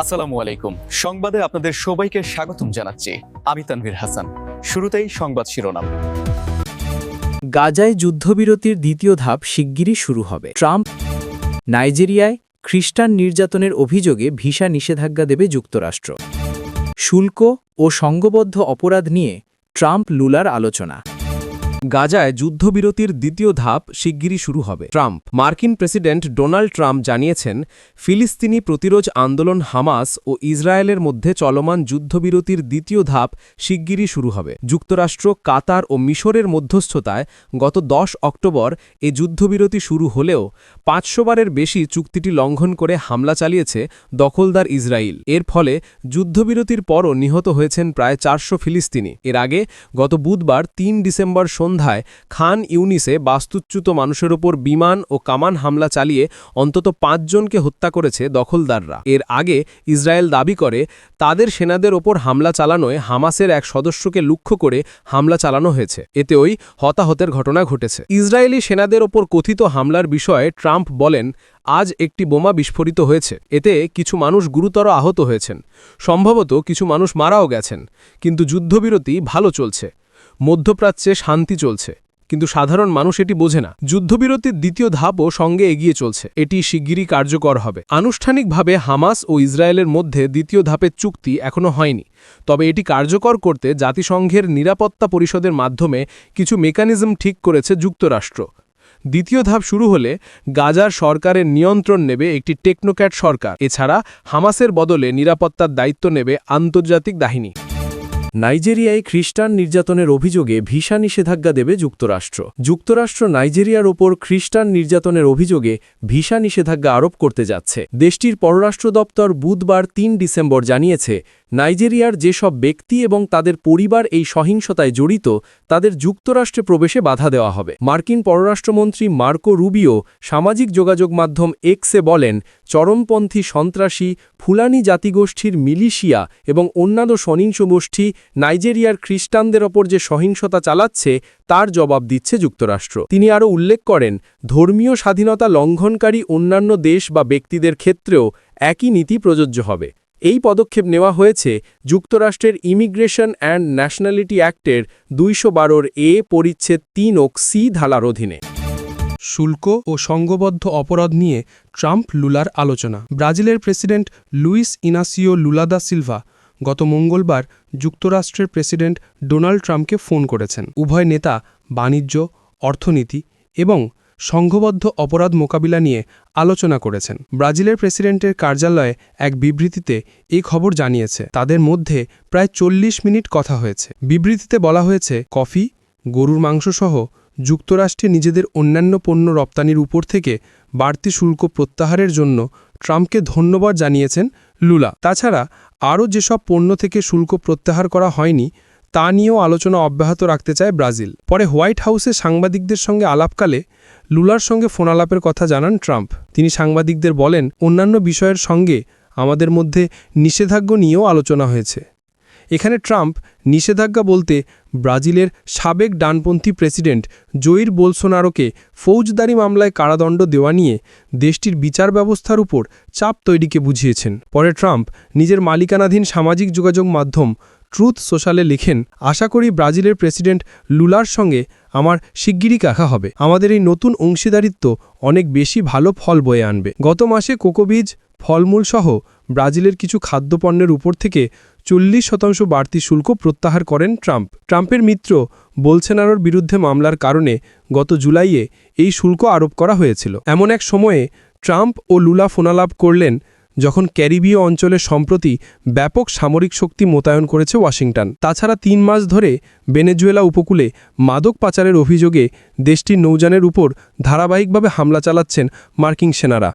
আসসালামু আলাইকুম। সংবাদে আপনাদের সবাইকে স্বাগতম জানাচ্ছি। আমি তানভীর হাসান। শুরুতেই সংবাদ শিরোনাম। গাজায় যুদ্ধবিরতির দ্বিতীয় ধাপ শিগগিরই শুরু হবে। ট্রাম্প। নাইজেরিয়ায় খ্রিস্টান নির্যাতনের অভিযোগে ভিসা নিষেধাজ্ঞা দেবে যুক্তরাষ্ট্র। শুল্ক ও সংঘবদ্ধ অপরাধ নিয়ে ট্রাম্প লুলার আলোচনা। গাজায় যুদ্ধবিরতির দ্বিতীয় ধাপ শিগগিরই শুরু হবে। মার্কিন প্রেসিডেন্ট ডোনাল্ড ট্রাম্প জানিয়েছেন, ফিলিস্তিনি প্রতিরোধ আন্দোলন হামাস ও ইসরায়েলের মধ্যে চলমান যুদ্ধবিরতির দ্বিতীয় ধাপ শিগগিরই শুরু হবে। যুক্তরাষ্ট্র, কাতার ও মিশরের মধ্যস্থতায় গত 10 অক্টোবর এ যুদ্ধবিরতি শুরু হলেও 500 বারের বেশি চুক্তিটি লঙ্ঘন করে হামলা চালিয়েছে দখলদার ইসরায়েল। এর ফলে যুদ্ধবিরতির পরও নিহত হয়েছেন প্রায় 400 ফিলিস্তিনি। এর আগে গত বুধবার 3 ডিসেম্বর সন্ধ্যায় খান ইউনিসে বাস্তুচ্যুত মানুষের ওপর বিমান ও কামান হামলা চালিয়ে অন্তত 5 জনকে হত্যা করেছে দখলদাররা। এর আগে ইসরায়েল দাবি করে তাদের সেনাদের ওপর হামলা চালানোয় হামাসের এক সদস্যকে লক্ষ্য করে হামলা চালানো হয়েছে। এতে ওই হতাহতের ঘটনা ঘটেছে। ইসরায়েলি সেনাদের ওপর কথিত হামলার বিষয়ে ট্রাম্প বলেন, আজ একটি বোমা বিস্ফোরিত হয়েছে। এতে কিছু মানুষ গুরুতর আহত হয়েছেন, সম্ভবত কিছু মানুষ মারাও গেছেন। কিন্তু যুদ্ধবিরতি ভালো চলছে। মধ্যপ্রাচ্যে শান্তি চলছে, কিন্তু সাধারণ মানুষ এটি বোঝে না। যুদ্ধবিরতির দ্বিতীয় ধাপও সঙ্গে এগিয়ে চলছে। এটি শিগগিরই কার্যকর হবে। আনুষ্ঠানিকভাবে হামাস ও ইসরায়েলের মধ্যে দ্বিতীয় ধাপের চুক্তি এখনও হয়নি, তবে এটি কার্যকর করতে জাতিসংঘের নিরাপত্তা পরিষদের মাধ্যমে কিছু মেকানিজম ঠিক করেছে যুক্তরাষ্ট্র। দ্বিতীয় ধাপ শুরু হলে গাজার সরকারের নিয়ন্ত্রণ নেবে একটি টেকনোক্র্যাট সরকার। এছাড়া হামাসের বদলে নিরাপত্তার দায়িত্ব নেবে আন্তর্জাতিক বাহিনী। নাইজেরিয়ায় খ্রিস্টান নির্যাতনের অভিযোগে ভিসা নিষেধাজ্ঞা দেবে যুক্তরাষ্ট্র। যুক্তরাষ্ট্র নাইজেরিয়ার ওপর খ্রিস্টান নির্যাতনের অভিযোগে ভিসা নিষেধাজ্ঞা আরোপ করতে যাচ্ছে। দেশটির পররাষ্ট্র দপ্তর বুধবার 3 ডিসেম্বর জানিয়েছে, নাইজেরিয়ার যেসব ব্যক্তি এবং তাদের পরিবার এই সহিংসতায় জড়িত তাদের যুক্তরাষ্ট্রে প্রবেশে বাধা দেওয়া হবে। মার্কিন পররাষ্ট্রমন্ত্রী মার্কো রুবিও সামাজিক যোগাযোগ মাধ্যম এক্সে বলেন, চরমপন্থী সন্ত্রাসী, ফুলানি জাতিগোষ্ঠীর মিলিশিয়া এবং অন্যান্য সহিংস গোষ্ঠী নাইজেরিয়ার খ্রিস্টানদের ওপর যে সহিংসতা চালাচ্ছে তার জবাব দিচ্ছে যুক্তরাষ্ট্র। তিনি আরও উল্লেখ করেন, ধর্মীয় স্বাধীনতা লঙ্ঘনকারী অন্যান্য দেশ বা ব্যক্তিদের ক্ষেত্রেও একই নীতি প্রযোজ্য হবে। এই পদক্ষেপ নেওয়া হয়েছে যুক্তরাষ্ট্রের ইমিগ্রেশন অ্যান্ড ন্যাশনালিটি অ্যাক্টের 212 এ পরিচ্ছেদ 3 ও সি ধারার অধীনে। শুল্ক ও সংঘবদ্ধ অপরাধ নিয়ে ট্রাম্প লুলার আলোচনা। ব্রাজিলের president Luis Inacio Lula da Silva গত মঙ্গলবার যুক্তরাষ্ট্রের প্রেসিডেন্ট ডোনাল্ড ট্রাম্পকে ফোন করেছেন। উভয় নেতা বাণিজ্য, অর্থনীতি এবং সংঘবদ্ধ অপরাধ মোকাবিলা নিয়ে আলোচনা করেছেন। ব্রাজিলের প্রেসিডেন্টের কার্যালয়ে এক বিবৃতিতে এই খবর জানিয়েছে, তাদের মধ্যে প্রায় 40 মিনিট কথা হয়েছে। বিবৃতিতে বলা হয়েছে, কফি, গরুর মাংসসহ যুক্তরাষ্ট্রে নিজেদের অন্যান্য পণ্য রপ্তানির উপর থেকে বাড়তি শুল্ক প্রত্যাহারের জন্য ট্রাম্পকে ধন্যবাদ জানিয়েছেন লুলা। তাছাড়া আরও যেসব পণ্য থেকে শুল্ক প্রত্যাহার করা হয়নি তা নিয়েও আলোচনা অব্যাহত রাখতে চায় ব্রাজিল। পরে হোয়াইট হাউসে সাংবাদিকদের সঙ্গে আলাপকালে লুলার সঙ্গে ফোনালাপের কথা জানান ট্রাম্প। তিনি সাংবাদিকদের বলেন, অন্যান্য বিষয়ের সঙ্গে আমাদের মধ্যে নিষেধাজ্ঞা নিয়েও আলোচনা হয়েছে। এখানে ট্রাম্প নিষেধাজ্ঞা বলতে ব্রাজিলের সাবেক ডানপন্থী প্রেসিডেন্ট জইর বোলসোনারোকে ফৌজদারি মামলায় কারাদণ্ড দেওয়া নিয়ে দেশটির বিচার ব্যবস্থার উপর চাপ তৈরিকে বুঝিয়েছেন। পরে ট্রাম্প নিজের মালিকানাধীন সামাজিক যোগাযোগ মাধ্যম ট্রুথ সোশ্যালে লিখেন, আশা করি ব্রাজিলের প্রেসিডেন্ট লুলার সঙ্গে আমার শিগগিরই দেখা হবে। আমাদের এই নতুন অংশীদারিত্ব অনেক বেশি ভালো ফল বয়ে আনবে। গত মাসে কোকোবীজ, ফলমূল সহ ব্রাজিলের কিছু খাদ্যপণ্যের উপর থেকে 40% বাড়তি শুল্ক প্রত্যাহার করেন ট্রাম্প। ট্রাম্পের মিত্র বোলসোনারোর বিরুদ্ধে মামলার কারণে গত জুলাইয়ে এই শুল্ক আরোপ করা হয়েছিল। এমন এক সময়ে ট্রাম্প ও লুলা ফোনালাপ করলেন যখন ক্যারিবীয় অঞ্চলে সম্প্রতি ব্যাপক সামরিক শক্তি মোতায়েন করেছে ওয়াশিংটন। তাছাড়া 3 মাস ধরে ভেনেজুয়েলা উপকূলে মাদক পাচারের অভিযোগে দেশটির নৌযানের উপর ধারাবাহিকভাবে হামলা চালাচ্ছেন মার্কিন সেনারা।